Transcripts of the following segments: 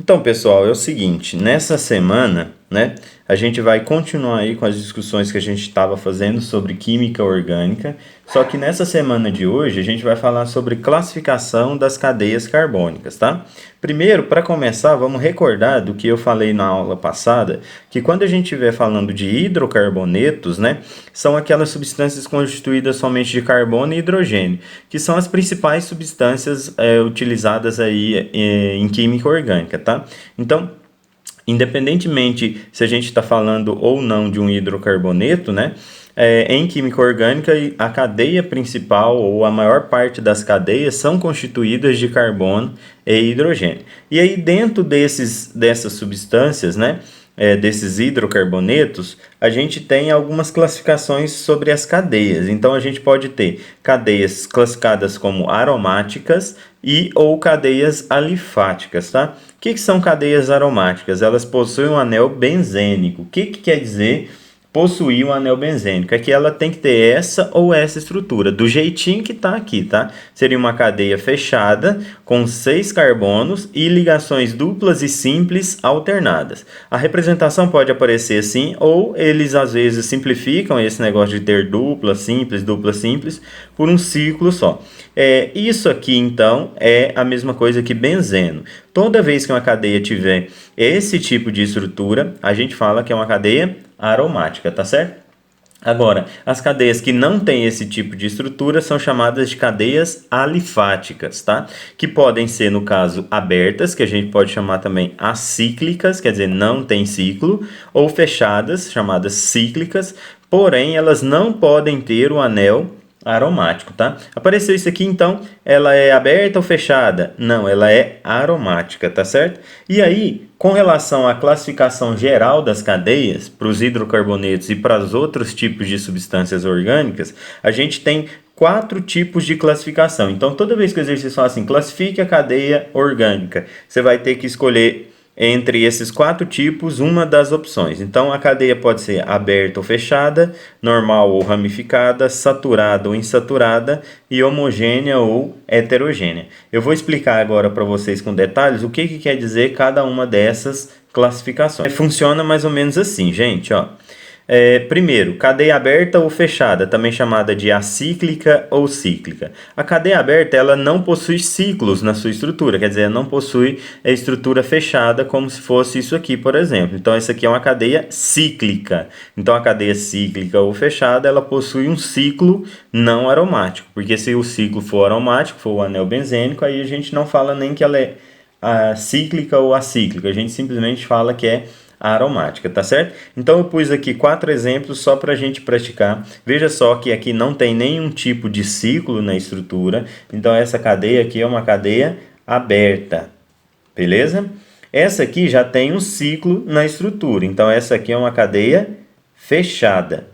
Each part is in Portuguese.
Então, pessoal, é o seguinte, nessa semana, né, a gente vai continuar aí com as discussões que a gente estava fazendo sobre química orgânica, só que nessa semana de hoje a gente vai falar sobre classificação das cadeias carbônicas, tá? Primeiro, para começar, vamos recordar do que eu falei na aula passada, que quando a gente estiver falando de hidrocarbonetos, né, são aquelas substâncias constituídas somente de carbono e hidrogênio, que são as principais substâncias utilizadas aí em química orgânica, tá? Então, independentemente se a gente está falando ou não de um hidrocarboneto, né? Em química orgânica, a cadeia principal ou a maior parte das cadeias são constituídas de carbono e hidrogênio. E aí, dentro dessas substâncias, né? Desses hidrocarbonetos, a gente tem algumas classificações sobre as cadeias. Então, a gente pode ter cadeias classificadas como aromáticas e ou cadeias alifáticas, tá? O que são cadeias aromáticas? Elas possuem um anel benzênico. O que quer dizer possuir um anel benzênico? É que ela tem que ter essa ou essa estrutura, do jeitinho que está aqui, tá? Seria uma cadeia fechada com 6 carbonos e ligações duplas e simples alternadas. A representação pode aparecer assim, ou eles às vezes simplificam esse negócio de ter dupla simples, por um ciclo só. Isso aqui, então, é a mesma coisa que benzeno. Toda vez que uma cadeia tiver esse tipo de estrutura, a gente fala que é uma cadeia aromática, tá certo? Agora, as cadeias que não têm esse tipo de estrutura são chamadas de cadeias alifáticas, tá? Que podem ser, no caso, abertas, que a gente pode chamar também acíclicas, quer dizer, não tem ciclo, ou fechadas, chamadas cíclicas, porém elas não podem ter o anel aromático, tá? Apareceu isso aqui, então, ela é aberta ou fechada? Não, ela é aromática, tá certo? E aí, com relação à classificação geral das cadeias, para os hidrocarbonetos e para os outros tipos de substâncias orgânicas, a gente tem 4 tipos de classificação. Então, toda vez que o exercício fala assim, classifique a cadeia orgânica, você vai ter que escolher entre esses 4 tipos uma das opções. Então, a cadeia pode ser aberta ou fechada, normal ou ramificada, saturada ou insaturada e homogênea ou heterogênea. Eu vou explicar agora para vocês com detalhes o que quer dizer cada uma dessas classificações. Funciona mais ou menos assim, gente, ó. Primeiro, cadeia aberta ou fechada, também chamada de acíclica ou cíclica. A cadeia aberta ela não possui ciclos na sua estrutura, quer dizer, não possui a estrutura fechada como se fosse isso aqui, por exemplo. Então, essa aqui é uma cadeia cíclica. Então, a cadeia cíclica ou fechada, ela possui um ciclo não aromático, porque se o ciclo for aromático, for o anel benzênico, aí a gente não fala nem que ela é cíclica ou acíclica, a gente simplesmente fala que é aromática, tá certo? Então eu pus aqui 4 exemplos só para a gente praticar. Veja só que aqui não tem nenhum tipo de ciclo na estrutura, então essa cadeia aqui é uma cadeia aberta, beleza? Essa aqui já tem um ciclo na estrutura, então essa aqui é uma cadeia fechada.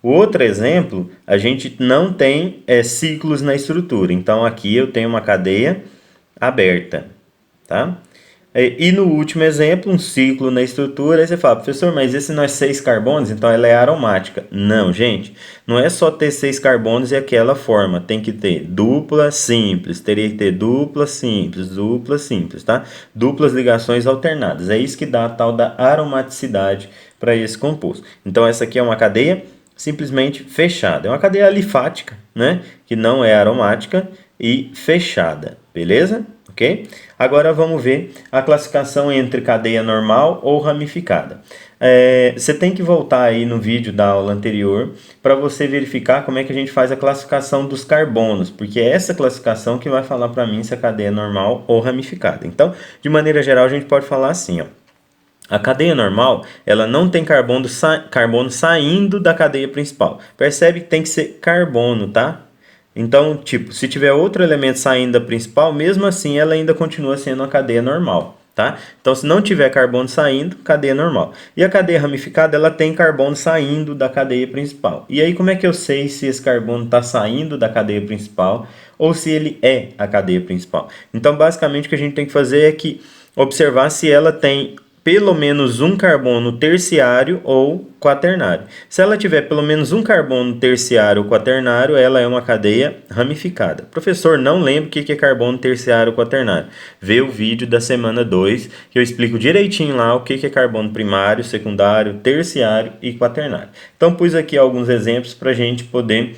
O outro exemplo, a gente não tem ciclos na estrutura, então aqui eu tenho uma cadeia aberta, tá? E no último exemplo, um ciclo na estrutura, aí você fala, professor, mas esse não é 6 carbonos, então ela é aromática. Não, gente, não é só ter 6 carbonos e aquela forma, tem que ter dupla simples, teria que ter dupla simples, tá? Duplas ligações alternadas, é isso que dá a tal da aromaticidade para esse composto. Então essa aqui é uma cadeia simplesmente fechada, é uma cadeia alifática, né? Que não é aromática e fechada, beleza? Ok? Agora vamos ver a classificação entre cadeia normal ou ramificada. Você tem que voltar aí no vídeo da aula anterior para você verificar como é que a gente faz a classificação dos carbonos, porque é essa classificação que vai falar para mim se a cadeia é normal ou ramificada. Então, de maneira geral, a gente pode falar assim, ó. A cadeia normal, ela não tem carbono saindo da cadeia principal. Percebe que tem que ser carbono, tá? Então, tipo, se tiver outro elemento saindo da principal, mesmo assim ela ainda continua sendo uma cadeia normal, tá? Então, se não tiver carbono saindo, cadeia normal. E a cadeia ramificada, ela tem carbono saindo da cadeia principal. E aí, como é que eu sei se esse carbono está saindo da cadeia principal ou se ele é a cadeia principal? Então, basicamente, o que a gente tem que fazer é que observar se ela tem pelo menos um carbono terciário ou quaternário. Se ela tiver pelo menos um carbono terciário ou quaternário, ela é uma cadeia ramificada. Professor, não lembro o que é carbono terciário ou quaternário. Vê o vídeo da semana 2, que eu explico direitinho lá o que é carbono primário, secundário, terciário e quaternário. Então, pus aqui alguns exemplos para a gente poder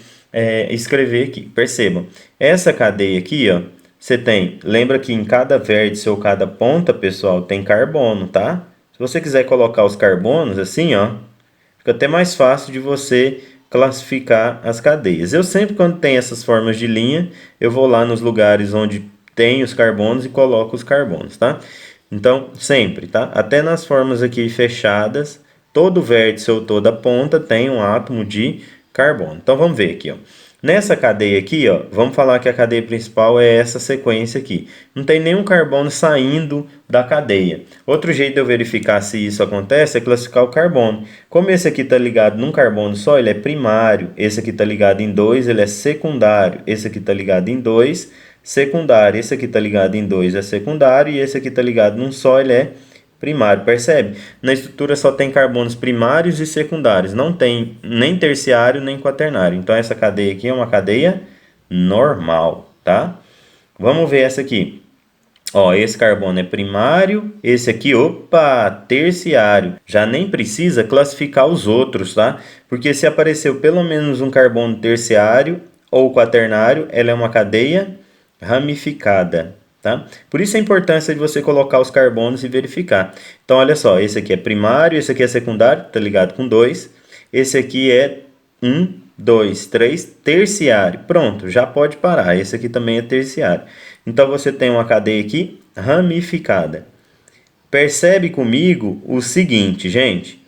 escrever aqui. Percebam, essa cadeia aqui, ó, você tem, lembra que em cada vértice ou cada ponta, pessoal, tem carbono, tá? Se você quiser colocar os carbonos assim, ó, fica até mais fácil de você classificar as cadeias. Eu sempre, quando tem essas formas de linha, eu vou lá nos lugares onde tem os carbonos e coloco os carbonos, tá? Então, sempre, tá? Até nas formas aqui fechadas, todo vértice ou toda ponta tem um átomo de carbono. Então, vamos ver aqui, ó. Nessa cadeia aqui, ó, vamos falar que a cadeia principal é essa sequência aqui. Não tem nenhum carbono saindo da cadeia. Outro jeito de eu verificar se isso acontece é classificar o carbono. Como esse aqui está ligado num carbono só, ele é primário. Esse aqui está ligado em 2, ele é secundário. Esse aqui está ligado em 2, secundário. Esse aqui está ligado em 2, é secundário. E esse aqui está ligado num só, ele é primário, percebe? Na estrutura só tem carbonos primários e secundários, não tem nem terciário nem quaternário. Então essa cadeia aqui é uma cadeia normal, tá? Vamos ver essa aqui. Ó, esse carbono é primário, esse aqui, opa, terciário. Já nem precisa classificar os outros, tá? Porque se apareceu pelo menos um carbono terciário ou quaternário, ela é uma cadeia ramificada. Tá? Por isso a importância de você colocar os carbonos e verificar. Então, olha só, esse aqui é primário, esse aqui é secundário, tá ligado com 2. Esse aqui é 1, 2, 3, terciário. Pronto, já pode parar. Esse aqui também é terciário. Então, você tem uma cadeia aqui ramificada. Percebe comigo o seguinte, gente.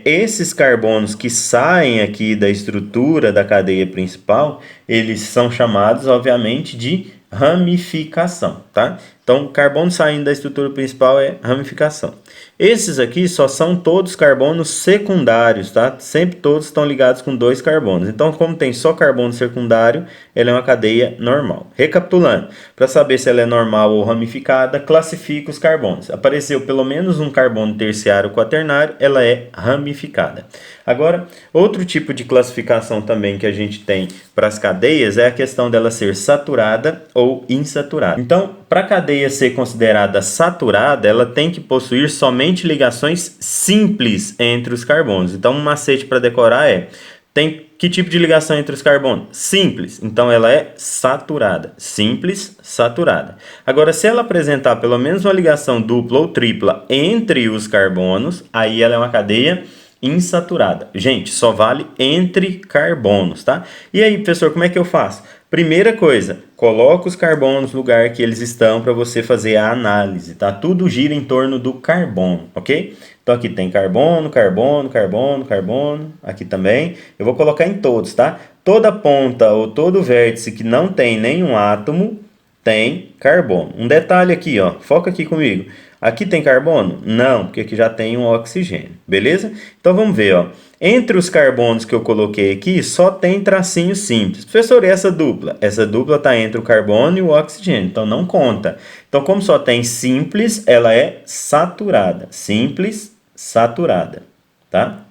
Esses carbonos que saem aqui da estrutura da cadeia principal, eles são chamados, obviamente, de ramificação, tá? Então, carbono saindo da estrutura principal é ramificação. Esses aqui só são todos carbonos secundários, tá? Sempre todos estão ligados com 2 carbonos. Então, como tem só carbono secundário, ela é uma cadeia normal. Recapitulando, para saber se ela é normal ou ramificada, classifica os carbonos. Apareceu pelo menos um carbono terciário ou quaternário, ela é ramificada. Agora, outro tipo de classificação também que a gente tem para as cadeias é a questão dela ser saturada ou insaturada. Então, para a cadeia ser considerada saturada, ela tem que possuir somente ligações simples entre os carbonos. Então, um macete para decorar tem que tipo de ligação entre os carbonos? Simples. Então, ela é saturada. Simples, saturada. Agora, se ela apresentar pelo menos uma ligação dupla ou tripla entre os carbonos, aí ela é uma cadeia insaturada. Gente, só vale entre carbonos, tá? E aí, professor, como é que eu faço? Primeira coisa, coloca os carbonos no lugar que eles estão para você fazer a análise, tá? Tudo gira em torno do carbono, ok? Então aqui tem carbono, carbono, carbono, carbono, aqui também. Eu vou colocar em todos, tá? Toda ponta ou todo vértice que não tem nenhum átomo tem carbono. Um detalhe aqui, ó, foca aqui comigo. Aqui tem carbono? Não, porque aqui já tem um oxigênio, beleza? Então vamos ver, ó. Entre os carbonos que eu coloquei aqui, só tem tracinho simples. Professor, e essa dupla? Essa dupla está entre o carbono e o oxigênio, então não conta. Então, como só tem simples, ela é saturada. Simples, saturada, tá?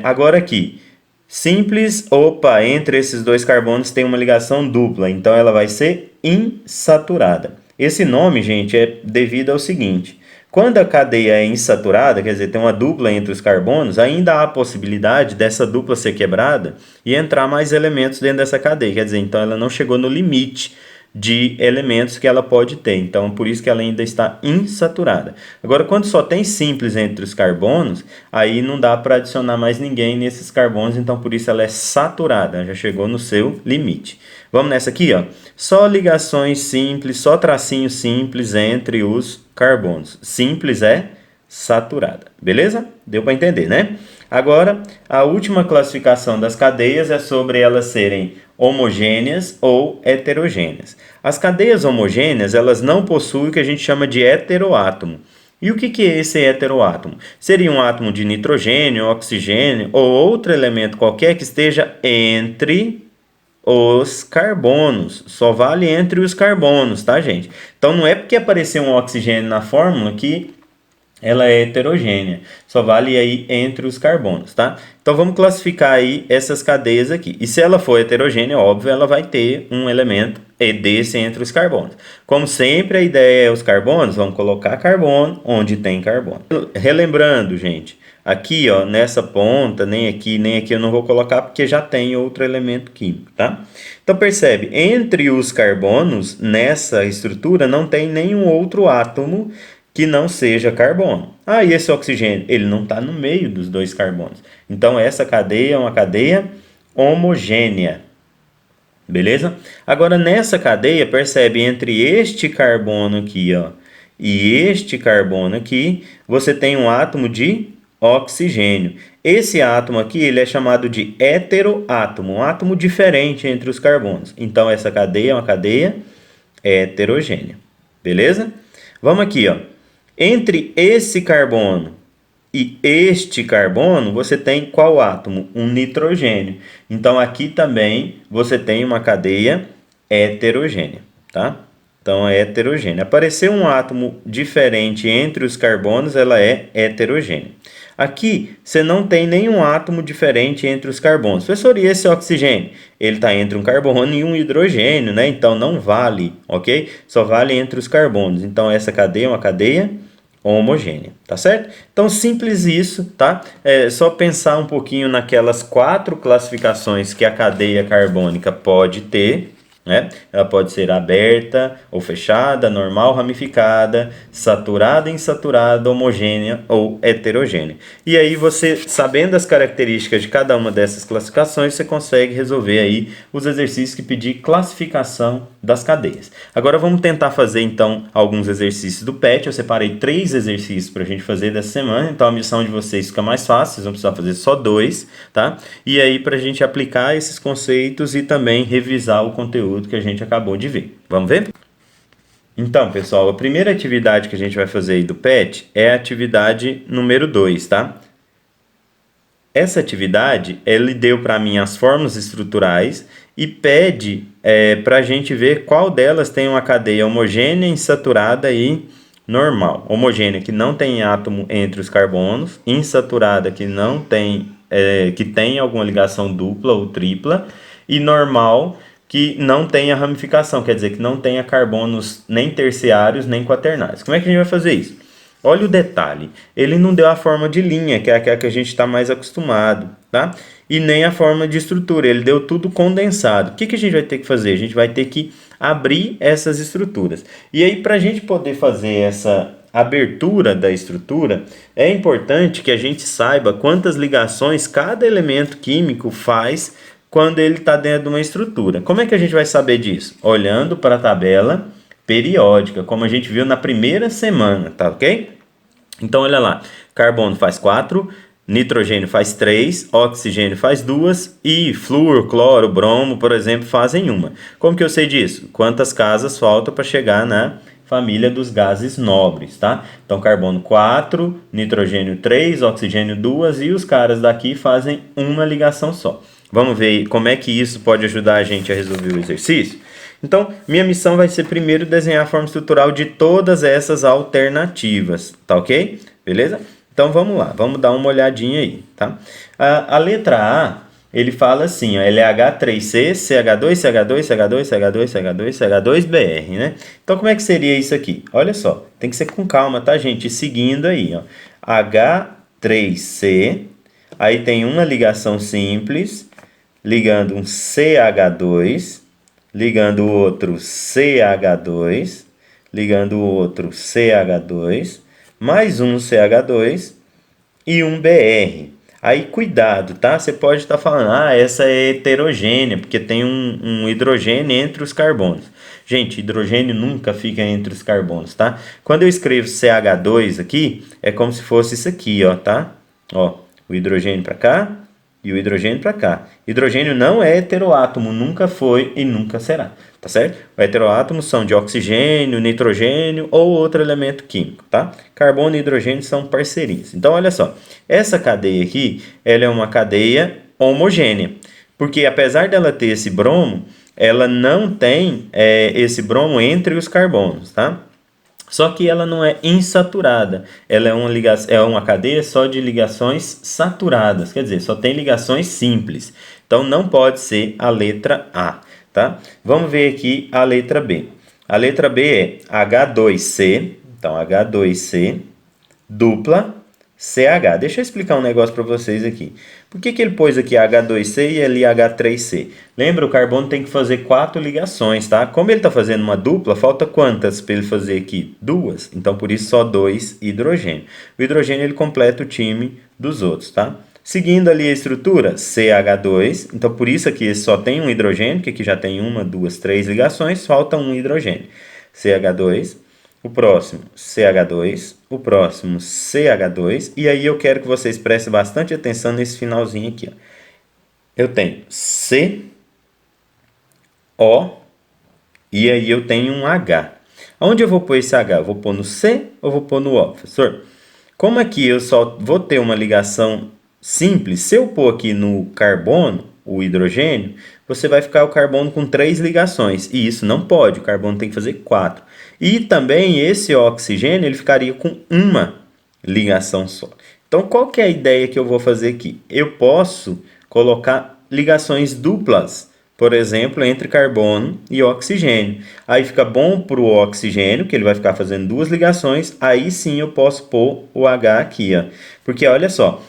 Agora aqui, simples, opa, entre esses dois carbonos tem uma ligação dupla, então ela vai ser insaturada. Esse nome, gente, é devido ao seguinte: quando a cadeia é insaturada, quer dizer, tem uma dupla entre os carbonos, ainda há a possibilidade dessa dupla ser quebrada e entrar mais elementos dentro dessa cadeia. Quer dizer, então ela não chegou no limite de elementos que ela pode ter. Então, por isso que ela ainda está insaturada. Agora, quando só tem simples entre os carbonos, aí não dá para adicionar mais ninguém nesses carbonos, então por isso ela é saturada, já chegou no seu limite. Vamos nessa aqui, ó. Só ligações simples, só tracinho simples entre os carbonos. Simples é saturada, beleza? Deu para entender, né? Agora, a última classificação das cadeias é sobre elas serem homogêneas ou heterogêneas. As cadeias homogêneas, elas não possuem o que a gente chama de heteroátomo. E o que é esse heteroátomo? Seria um átomo de nitrogênio, oxigênio ou outro elemento qualquer que esteja entre os carbonos. Só vale entre os carbonos, tá, gente? Então não é porque apareceu um oxigênio na fórmula que ela é heterogênea. Só vale aí entre os carbonos, tá? Então vamos classificar aí essas cadeias aqui. E se ela for heterogênea, óbvio, ela vai ter um elemento desse entre os carbonos. Como sempre, a ideia é os carbonos, vamos colocar carbono onde tem carbono. Relembrando, gente, aqui, ó, nessa ponta, nem aqui eu não vou colocar porque já tem outro elemento químico, tá? Então percebe, entre os carbonos, nessa estrutura, não tem nenhum outro átomo que não seja carbono. E esse oxigênio, ele não está no meio dos dois carbonos. Então essa cadeia é uma cadeia homogênea. Beleza? Agora nessa cadeia, percebe, entre este carbono aqui, ó, e este carbono aqui, você tem um átomo de oxigênio. Esse átomo aqui, ele é chamado de heteroátomo, um átomo diferente entre os carbonos. Então essa cadeia é uma cadeia heterogênea. Beleza? Vamos aqui, ó. Entre esse carbono e este carbono, você tem qual átomo? Um nitrogênio. Então, aqui também você tem uma cadeia heterogênea, tá? Então, é heterogênea. Apareceu um átomo diferente entre os carbonos, ela é heterogênea. Aqui, você não tem nenhum átomo diferente entre os carbonos. Professor, e esse oxigênio? Ele está entre um carbono e um hidrogênio, né? Então, não vale, ok? Só vale entre os carbonos. Então, essa cadeia é uma cadeia homogênea, tá certo? Então, simples isso, tá? É só pensar um pouquinho naquelas 4 classificações que a cadeia carbônica pode ter, né? Ela pode ser aberta ou fechada, normal, ramificada, saturada, insaturada, homogênea ou heterogênea. E aí você, sabendo as características de cada uma dessas classificações, você consegue resolver aí os exercícios que pedir classificação das cadeias. Agora vamos tentar fazer então alguns exercícios do PET. Eu separei 3 exercícios para a gente fazer dessa semana, então a missão de vocês fica mais fácil, vocês vão precisar fazer só 2, tá? E aí para a gente aplicar esses conceitos e também revisar o conteúdo que a gente acabou de ver. Vamos ver? Então, pessoal, a primeira atividade que a gente vai fazer aí do PET é a atividade número 2, tá? Essa atividade, ele deu para mim as fórmulas estruturais e pede para a gente ver qual delas tem uma cadeia homogênea, insaturada e normal. Homogênea, que não tem átomo entre os carbonos, insaturada, que não tem, que tem alguma ligação dupla ou tripla, e normal, que não tenha ramificação, quer dizer, que não tenha carbonos nem terciários nem quaternários. Como é que a gente vai fazer isso? Olha o detalhe, ele não deu a forma de linha, que é aquela que a gente está mais acostumado, tá? E nem a forma de estrutura, ele deu tudo condensado. O que a gente vai ter que fazer? A gente vai ter que abrir essas estruturas. E aí, para a gente poder fazer essa abertura da estrutura, é importante que a gente saiba quantas ligações cada elemento químico faz quando ele está dentro de uma estrutura. Como é que a gente vai saber disso? Olhando para a tabela periódica, como a gente viu na primeira semana, tá ok? Então, olha lá, carbono faz 4, nitrogênio faz 3, oxigênio faz 2 e flúor, cloro, bromo, por exemplo, fazem 1. Como que eu sei disso? Quantas casas faltam para chegar na família dos gases nobres, tá? Então, carbono 4, nitrogênio 3, oxigênio 2 e os caras daqui fazem uma ligação só. Vamos ver como é que isso pode ajudar a gente a resolver o exercício? Então, minha missão vai ser primeiro desenhar a forma estrutural de todas essas alternativas, tá ok? Beleza? Então, vamos lá, vamos dar uma olhadinha aí, tá? A letra A, ele fala assim, ó, LH3C, CH2, CH2, CH2, CH2, CH2, CH2BR, né? Então, como é que seria isso aqui? Olha só, tem que ser com calma, tá, gente? Seguindo aí, ó. H3C, aí tem uma ligação simples, ligando um CH2, ligando o outro CH2, ligando o outro CH2, mais um CH2 e um BR. Aí cuidado, tá? Você pode estar falando, essa é heterogênea, porque tem um hidrogênio entre os carbonos. Gente, hidrogênio nunca fica entre os carbonos, tá? Quando eu escrevo CH2 aqui, é como se fosse isso aqui, ó, tá? Ó, o hidrogênio para cá e o hidrogênio para cá. Hidrogênio não é heteroátomo, nunca foi e nunca será, tá certo? Os heteroátomos são de oxigênio, nitrogênio ou outro elemento químico, tá? Carbono e hidrogênio são parcerias. Então, olha só, essa cadeia aqui, ela é uma cadeia homogênea. Porque apesar dela ter esse bromo, ela não tem esse bromo entre os carbonos, tá? Só que ela não é insaturada. Ela é uma cadeia só de ligações saturadas. Quer dizer, só tem ligações simples. Então não pode ser a letra A, tá? Vamos ver aqui a letra B. A letra B é H2C. Então H2C dupla CH. Deixa eu explicar um negócio para vocês aqui. Por que ele pôs aqui H2C e ali H3C? Lembra, o carbono tem que fazer 4 ligações, tá? Como ele está fazendo uma dupla, falta quantas para ele fazer aqui? 2. Então, por isso, só 2 hidrogênio. O hidrogênio, ele completa o time dos outros, tá? Seguindo ali a estrutura, CH2. Então, por isso aqui só tem um hidrogênio, que aqui já tem 1, 2, 3 ligações, falta um hidrogênio. CH2. O próximo, CH2, o próximo, CH2, e aí eu quero que vocês prestem bastante atenção nesse finalzinho aqui. Ó. Eu tenho C, O, e aí eu tenho um H. Onde eu vou pôr esse H? Eu vou pôr no C ou vou pôr no O, professor? Como aqui eu só vou ter uma ligação simples, se eu pôr aqui no carbono, o hidrogênio, você vai ficar o carbono com 3 ligações. E isso não pode, o carbono tem que fazer 4. E também esse oxigênio ele ficaria com uma ligação só. Então, qual que é a ideia que eu vou fazer aqui? Eu posso colocar ligações duplas, por exemplo, entre carbono e oxigênio. Aí fica bom para o oxigênio, que ele vai ficar fazendo 2 ligações. Aí sim eu posso pôr o H aqui, ó. Porque olha só,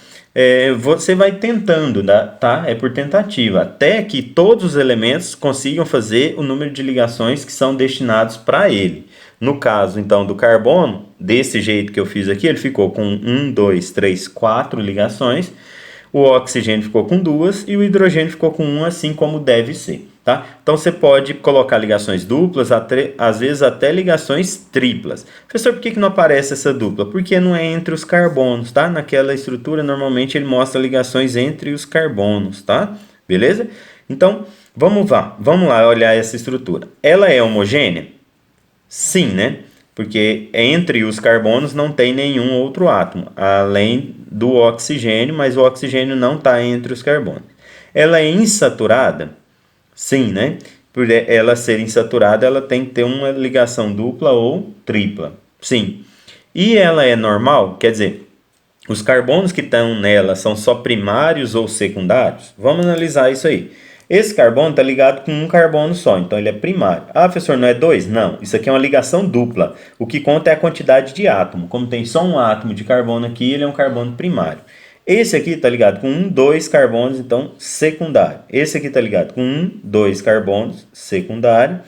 você vai tentando, tá? É por tentativa, até que todos os elementos consigam fazer o número de ligações que são destinados para ele. No caso, então, do carbono, desse jeito que eu fiz aqui, ele ficou com 1, 2, 3, 4 ligações. O oxigênio ficou com 2 e o hidrogênio ficou com 1, assim como deve ser. Tá? Então você pode colocar ligações duplas, às vezes até ligações triplas. Professor, por que não aparece essa dupla? Porque não é entre os carbonos, tá? Naquela estrutura, normalmente ele mostra ligações entre os carbonos, tá? Beleza? Então, vamos lá olhar essa estrutura. Ela é homogênea? Sim, né? Porque entre os carbonos não tem nenhum outro átomo, além do oxigênio, mas o oxigênio não está entre os carbonos. Ela é insaturada? Sim, né? Por ela ser insaturada, ela tem que ter uma ligação dupla ou tripla. Sim. E ela é normal? Quer dizer, os carbonos que estão nela são só primários ou secundários? Vamos analisar isso aí. Esse carbono está ligado com um carbono só, então ele é primário. Ah, professor, não é 2? Não, isso aqui é uma ligação dupla. O que conta é a quantidade de átomo. Como tem só um átomo de carbono aqui, ele é um carbono primário. Esse aqui está ligado com 1, 2 carbonos, então secundário. Esse aqui está ligado com 1, 2 carbonos, secundário,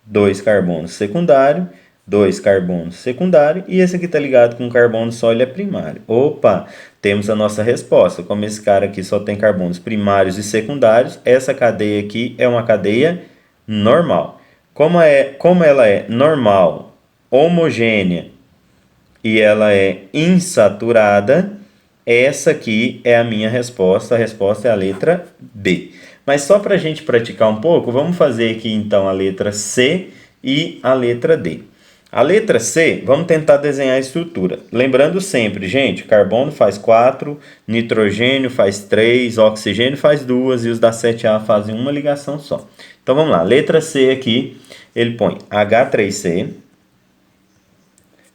2 carbonos, secundário, 2 carbonos, secundário. E esse aqui está ligado com um carbono só, ele é primário. Opa, temos a nossa resposta. Como esse cara aqui só tem carbonos primários e secundários, essa cadeia aqui é uma cadeia normal. Como ela é normal, homogênea e ela é insaturada, essa aqui é a minha resposta. A resposta é a letra B. Mas só para a gente praticar um pouco, vamos fazer aqui então a letra C e a letra D. A letra C, vamos tentar desenhar a estrutura. Lembrando sempre, gente, carbono faz 4, nitrogênio faz 3, oxigênio faz 2 e os da 7A fazem uma ligação só. Então vamos lá, letra C aqui, ele põe H3C,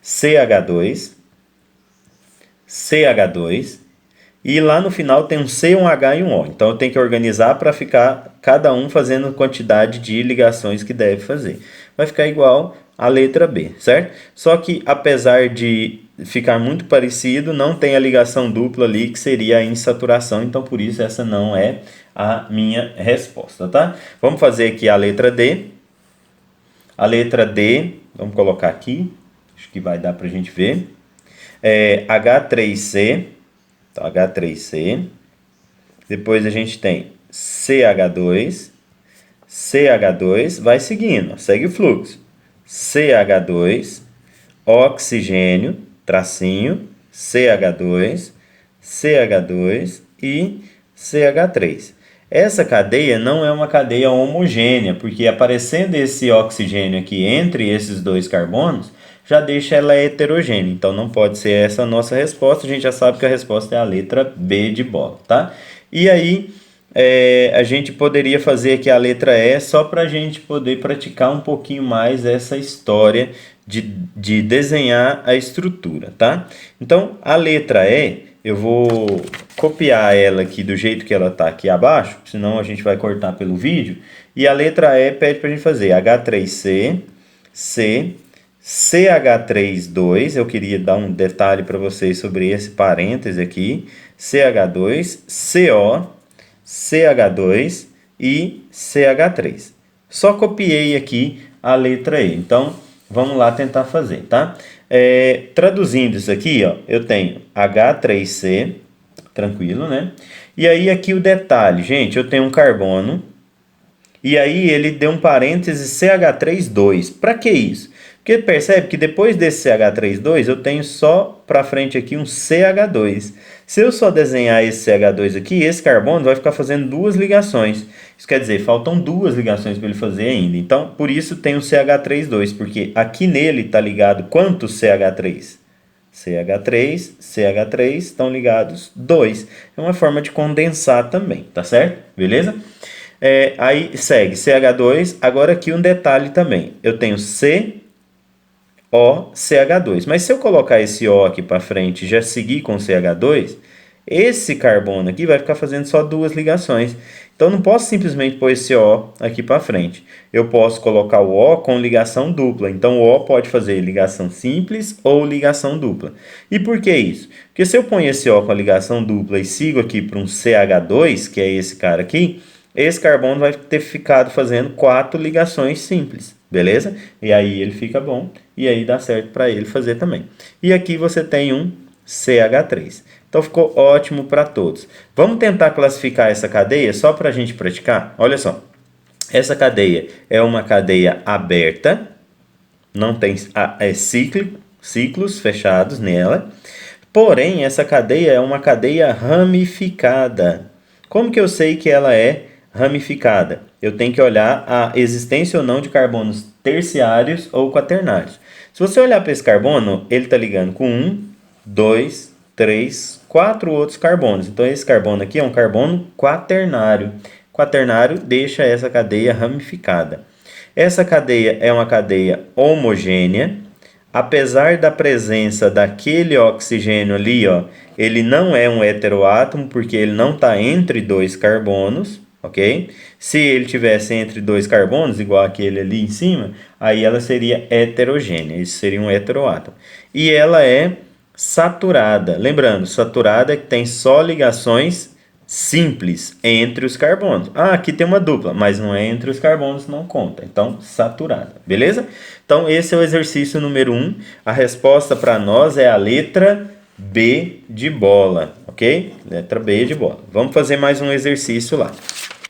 CH2, CH2 e lá no final tem um C, um H e um O. Então eu tenho que organizar para ficar cada um fazendo a quantidade de ligações que deve fazer. Vai ficar igual a letra B, certo? Só que apesar de ficar muito parecido, não tem a ligação dupla ali que seria a insaturação, então por isso essa não é a minha resposta, tá? Vamos fazer aqui a letra D. A letra D, vamos colocar aqui, acho que vai dar para a gente ver. H3C, então H3C, depois a gente tem CH2, CH2, vai seguindo, segue o fluxo, CH2, oxigênio, tracinho, CH2, CH2 e CH3. Essa cadeia não é uma cadeia homogênea, porque aparecendo esse oxigênio aqui entre esses dois carbonos, já deixa ela heterogênea. Então, não pode ser essa a nossa resposta. A gente já sabe que a resposta é a letra B de bola, tá? E aí, a gente poderia fazer aqui a letra E só para a gente poder praticar um pouquinho mais essa história de desenhar a estrutura, tá? Então, a letra E, eu vou copiar ela aqui do jeito que ela está aqui abaixo, senão a gente vai cortar pelo vídeo. E a letra E pede para a gente fazer H3C, C, CH32, eu queria dar um detalhe para vocês sobre esse parêntese aqui, CH2, CO, CH2 e CH3. Só copiei aqui a letra E. Então, vamos lá tentar fazer, tá? Traduzindo isso aqui, ó, eu tenho H3C, tranquilo, né? E aí aqui o detalhe, gente, eu tenho um carbono, e aí ele deu um parêntese CH32. Para que isso? Porque percebe que depois desse CH32 eu tenho só para frente aqui um CH2. Se eu só desenhar esse CH2 aqui, esse carbono vai ficar fazendo duas ligações. Isso quer dizer, faltam duas ligações para ele fazer ainda. Então, por isso tem o CH32, porque aqui nele está ligado quantos CH3? CH3, CH3 estão ligados 2. É uma forma de condensar também, tá certo? Beleza? Aí segue CH2, agora aqui um detalhe também. Eu tenho COCH2, mas se eu colocar esse O aqui para frente e já seguir com CH2, esse carbono aqui vai ficar fazendo só duas ligações. Então, não posso simplesmente pôr esse O aqui para frente. Eu posso colocar o O com ligação dupla. Então, o O pode fazer ligação simples ou ligação dupla. E por que isso? Porque se eu ponho esse O com a ligação dupla e sigo aqui para um CH2, que é esse cara aqui, esse carbono vai ter ficado fazendo 4 ligações simples, beleza? E aí ele fica bom, e aí dá certo para ele fazer também. E aqui você tem um CH3. Então ficou ótimo para todos. Vamos tentar classificar essa cadeia só para a gente praticar? Olha só, essa cadeia é uma cadeia aberta, não tem ciclos fechados nela, porém essa cadeia é uma cadeia ramificada. Como que eu sei que ela é ramificada? Eu tenho que olhar a existência ou não de carbonos terciários ou quaternários. Se você olhar para esse carbono, ele está ligando com 1, 2, 3, 4 outros carbonos. Então, esse carbono aqui é um carbono quaternário. Quaternário deixa essa cadeia ramificada. Essa cadeia é uma cadeia homogênea. Apesar da presença daquele oxigênio ali, ó, ele não é um heteroátomo, porque ele não está entre dois carbonos, ok? Se ele tivesse entre dois carbonos, igual aquele ali em cima, aí ela seria heterogênea, isso seria um heteroátomo. E ela é saturada. Lembrando, saturada é que tem só ligações simples entre os carbonos. Ah, aqui tem uma dupla, mas não é entre os carbonos, não conta. Então, saturada, beleza? Então, esse é o exercício número 1. A resposta para nós é a letra B de bola, ok? Letra B de bola. Vamos fazer mais um exercício lá.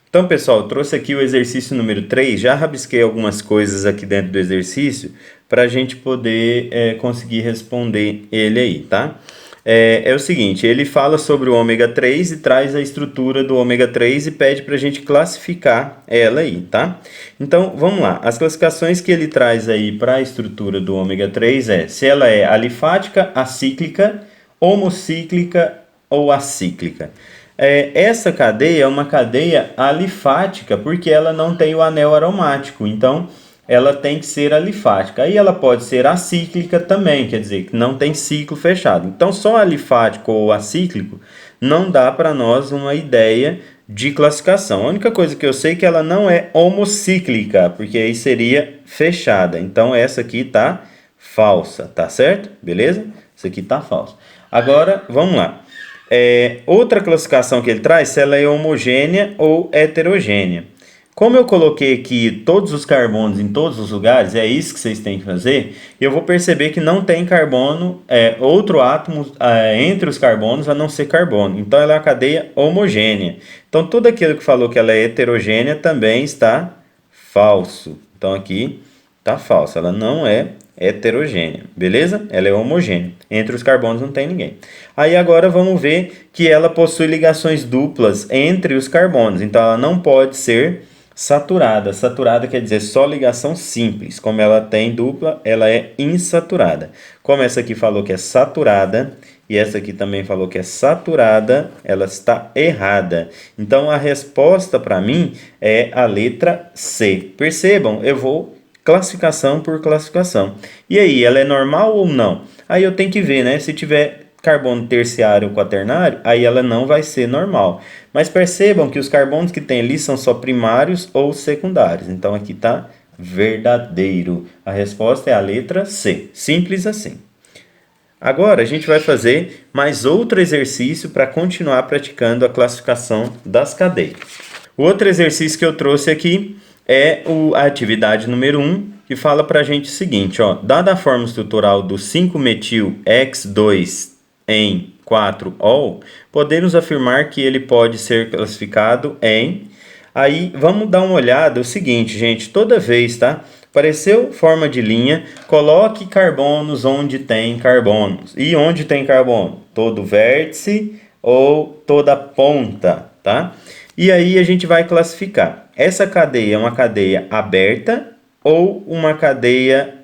Então, pessoal, eu trouxe aqui o exercício número 3. Já rabisquei algumas coisas aqui dentro do exercício para a gente poder conseguir responder ele aí, tá? É o seguinte, ele fala sobre o ômega 3 e traz a estrutura do ômega 3 e pede para a gente classificar ela aí, tá? Então, vamos lá. As classificações que ele traz aí para a estrutura do ômega 3 é se ela é alifática, acíclica, homocíclica ou acíclica. Essa cadeia é uma cadeia alifática porque ela não tem o anel aromático, então ela tem que ser alifática. Aí ela pode ser acíclica também, quer dizer, que não tem ciclo fechado. Então, só alifático ou acíclico não dá para nós uma ideia de classificação. A única coisa que eu sei é que ela não é homocíclica, porque aí seria fechada. Então, essa aqui tá falsa, tá certo? Beleza? Essa aqui tá falsa. Agora, vamos lá. Outra classificação que ele traz, se ela é homogênea ou heterogênea. Como eu coloquei aqui todos os carbonos em todos os lugares, é isso que vocês têm que fazer, eu vou perceber que não tem carbono, outro átomo entre os carbonos a não ser carbono. Então, ela é uma cadeia homogênea. Então, tudo aquilo que falou que ela é heterogênea também está falso. Então, aqui está falso. Ela não é heterogênea, beleza? Ela é homogênea. Entre os carbonos não tem ninguém. Aí agora vamos ver que ela possui ligações duplas entre os carbonos. Então ela não pode ser saturada. Saturada quer dizer só ligação simples. Como ela tem dupla, ela é insaturada. Como essa aqui falou que é saturada, e essa aqui também falou que é saturada, ela está errada. Então a resposta para mim é a letra C. Percebam, eu vou classificação por classificação. E aí, ela é normal ou não? Aí eu tenho que ver, né? Se tiver carbono terciário ou quaternário, aí ela não vai ser normal. Mas percebam que os carbonos que tem ali são só primários ou secundários. Então aqui está verdadeiro. A resposta é a letra C. Simples assim. Agora a gente vai fazer mais outro exercício para continuar praticando a classificação das cadeias. O outro exercício que eu trouxe aqui é a atividade número 1, que fala para a gente o seguinte, ó, dada a forma estrutural do 5-metil-X2 em 4-ol, podemos afirmar que ele pode ser classificado em... Aí vamos dar uma olhada, o seguinte, gente, toda vez, tá? Apareceu forma de linha, coloque carbonos onde tem carbonos. E onde tem carbono? Todo vértice ou toda ponta, tá? E aí a gente vai classificar. Essa cadeia é uma cadeia aberta ou uma cadeia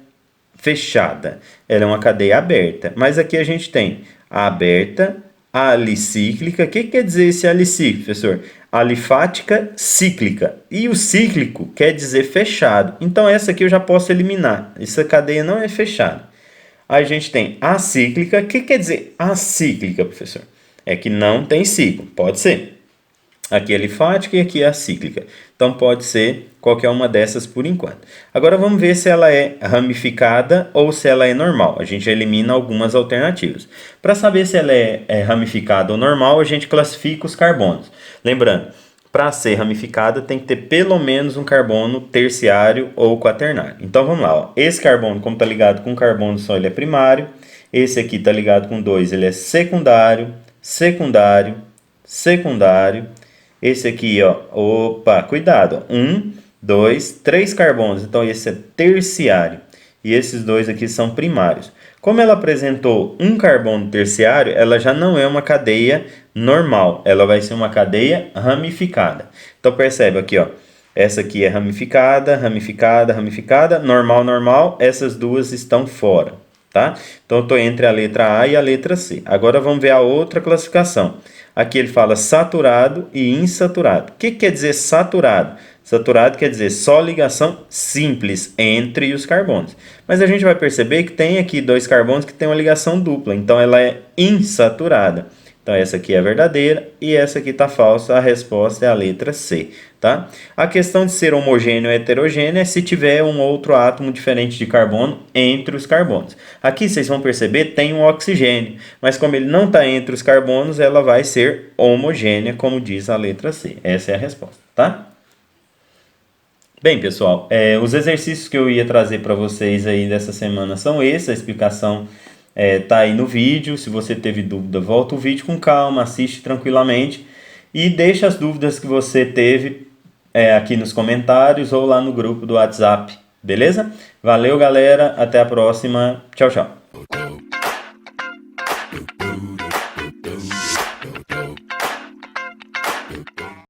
fechada? Ela é uma cadeia aberta, mas aqui a gente tem a aberta, a alicíclica. O que quer dizer esse alicíclico, professor? Alifática cíclica. E o cíclico quer dizer fechado. Então essa aqui eu já posso eliminar. Essa cadeia não é fechada. Aí a gente tem acíclica. O que quer dizer acíclica, professor? É que não tem ciclo. Pode ser. Aqui é alifática e aqui é acíclica. Então pode ser qualquer uma dessas por enquanto. Agora vamos ver se ela é ramificada ou se ela é normal. A gente elimina algumas alternativas. Para saber se ela é ramificada ou normal, a gente classifica os carbonos. Lembrando, para ser ramificada tem que ter pelo menos um carbono terciário ou quaternário. Então vamos lá. Ó. Esse carbono, como está ligado com carbono só, ele é primário. Esse aqui está ligado com 2, ele é secundário, secundário, secundário. Esse aqui, ó, opa, cuidado, 1, 2, 3 carbonos, então esse é terciário. E esses dois aqui são primários. Como ela apresentou um carbono terciário, ela já não é uma cadeia normal, ela vai ser uma cadeia ramificada. Então percebe aqui, ó, essa aqui é ramificada, ramificada, ramificada, normal, normal, essas duas estão fora, tá? Então eu estou entre a letra A e a letra C. Agora vamos ver a outra classificação. Aqui ele fala saturado e insaturado. O que quer dizer saturado? Saturado quer dizer só ligação simples entre os carbonos. Mas a gente vai perceber que tem aqui dois carbonos que tem uma ligação dupla. Então ela é insaturada. Então essa aqui é verdadeira e essa aqui está falsa. A resposta é a letra C. Tá? A questão de ser homogêneo ou heterogêneo é se tiver um outro átomo diferente de carbono entre os carbonos. Aqui vocês vão perceber tem um oxigênio, mas como ele não está entre os carbonos, ela vai ser homogênea, como diz a letra C. Essa é a resposta, tá? Bem, pessoal, os exercícios que eu ia trazer para vocês aí dessa semana são esses, a explicação tá aí no vídeo. Se você teve dúvida, volta o vídeo com calma, assiste tranquilamente e deixa as dúvidas que você teve aqui nos comentários ou lá no grupo do WhatsApp, beleza? Valeu, galera, até a próxima, tchau, tchau.